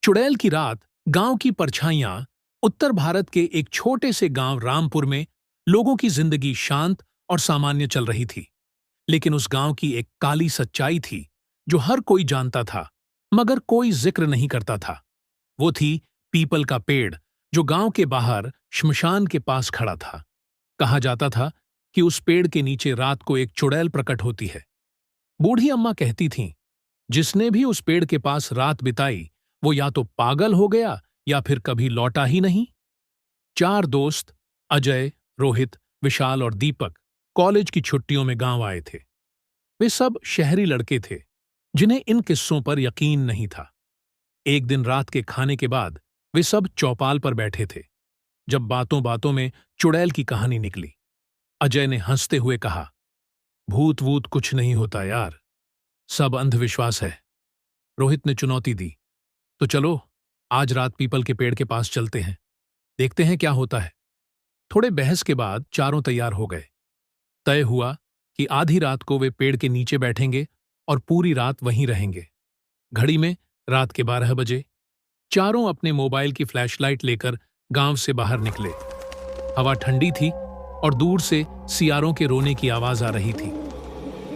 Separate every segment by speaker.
Speaker 1: चुड़ैल की रात। गांव की परछाइयां। उत्तर भारत के एक छोटे से गांव रामपुर में लोगों की जिंदगी शांत और सामान्य चल रही थी। लेकिन उस गांव की एक काली सच्चाई थी जो हर कोई जानता था, मगर कोई जिक्र नहीं करता था। वो थी पीपल का पेड़, जो गांव के बाहर श्मशान के पास खड़ा था। कहा जाता था कि उस पेड़ के नीचे रात को एक चुड़ैल प्रकट होती है। बूढ़ी अम्मा कहती थीं, जिसने भी उस पेड़ के पास रात बिताई वो या तो पागल हो गया या फिर कभी लौटा ही नहीं। चार दोस्त, अजय, रोहित, विशाल और दीपक, कॉलेज की छुट्टियों में गांव आए थे। वे सब शहरी लड़के थे जिन्हें इन किस्सों पर यकीन नहीं था। एक दिन रात के खाने के बाद वे सब चौपाल पर बैठे थे जब बातों बातों में चुड़ैल की कहानी निकली। अजय ने हंसते हुए कहा, भूत वूत कुछ नहीं होता यार, सब अंधविश्वास है। रोहित ने चुनौती दी, तो चलो आज रात पीपल के पेड़ के पास चलते हैं, देखते हैं क्या होता है। थोड़े बहस के बाद चारों तैयार हो गए। तय हुआ कि आधी रात को वे पेड़ के नीचे बैठेंगे और पूरी रात वहीं रहेंगे। घड़ी में रात के 12 बजे चारों अपने मोबाइल की फ्लैशलाइट लेकर गांव से बाहर निकले। हवा ठंडी थी और दूर से सियारों के रोने की आवाज आ रही थी।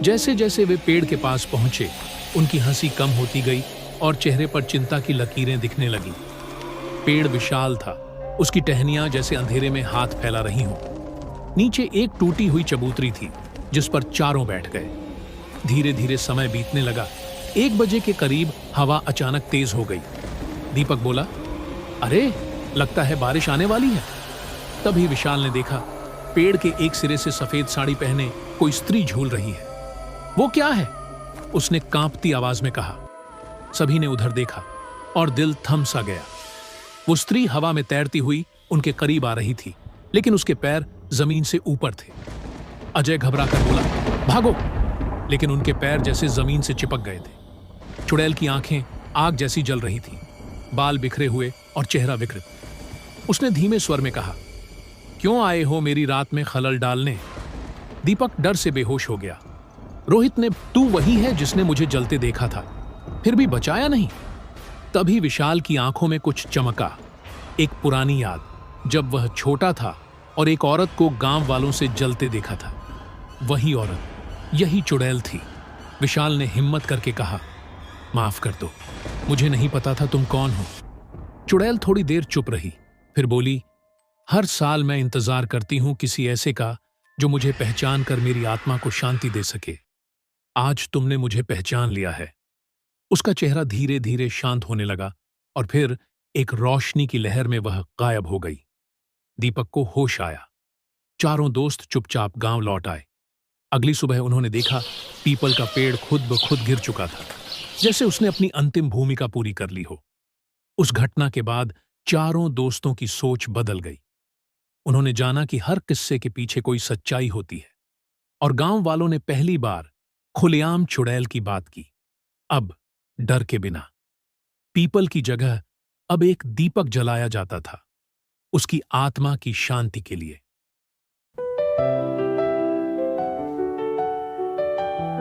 Speaker 1: जैसे जैसे वे पेड़ के पास पहुंचे, उनकी हंसी कम होती गई और चेहरे पर चिंता की लकीरें दिखने लगी। पेड़ विशाल था, उसकी टहनियां जैसे अंधेरे में हाथ फैला रही हों। नीचे एक टूटी हुई चबूतरी थी जिस पर चारों बैठ गए। धीरे धीरे समय बीतने लगा। 1 बजे के करीब हवा अचानक तेज हो गई। दीपक बोला, अरे लगता है बारिश आने वाली है। तभी विशाल ने देखा, पेड़ के एक सिरे से सफेद साड़ी पहने कोई स्त्री झूल रही है। वो क्या है? उसने कांपती आवाज में कहा। सभी ने उधर देखा और दिल थम सा गया। वो स्त्री हवा में तैरती हुई उनके करीब आ रही थी, लेकिन उसके पैर जमीन से ऊपर थे। अजय घबराकर बोला, भागो, लेकिन उनके पैर जैसे जमीन से चिपक गए थे। चुड़ैल की आंखें आग जैसी जल रही थीं, बाल बिखरे हुए और चेहरा विकृत। उसने धीमे स्वर में कहा, क्यों आए हो मेरी रात में खलल डालने? दीपक डर से बेहोश हो गया। रोहित ने, तू वही है जिसने मुझे जलते देखा था, फिर भी बचाया नहीं? तभी विशाल की आंखों में कुछ चमका, एक पुरानी याद, जब वह छोटा था और एक औरत को गांव वालों से जलते देखा था। वही औरत, यही चुड़ैल थी। विशाल ने हिम्मत करके कहा, माफ कर दो, मुझे नहीं पता था तुम कौन हो। चुड़ैल थोड़ी देर चुप रही, फिर बोली, हर साल मैं इंतजार करती हूं किसी ऐसे का जो मुझे पहचान कर मेरी आत्मा को शांति दे सके। आज तुमने मुझे पहचान लिया है। उसका चेहरा धीरे धीरे शांत होने लगा और फिर एक रोशनी की लहर में वह गायब हो गई। दीपक को होश आया। चारों दोस्त चुपचाप गांव लौट आए। अगली सुबह उन्होंने देखा, पीपल का पेड़ खुद ब खुद गिर चुका था, जैसे उसने अपनी अंतिम भूमिका पूरी कर ली हो। उस घटना के बाद चारों दोस्तों की सोच बदल गई। उन्होंने जाना कि हर किस्से के पीछे कोई सच्चाई होती है, और गांव वालों ने पहली बार खुलेआम चुड़ैल की बात की। अब डर के बिना। पीपल की जगह अब एक दीपक जलाया जाता था, उसकी आत्मा की शांति के लिए।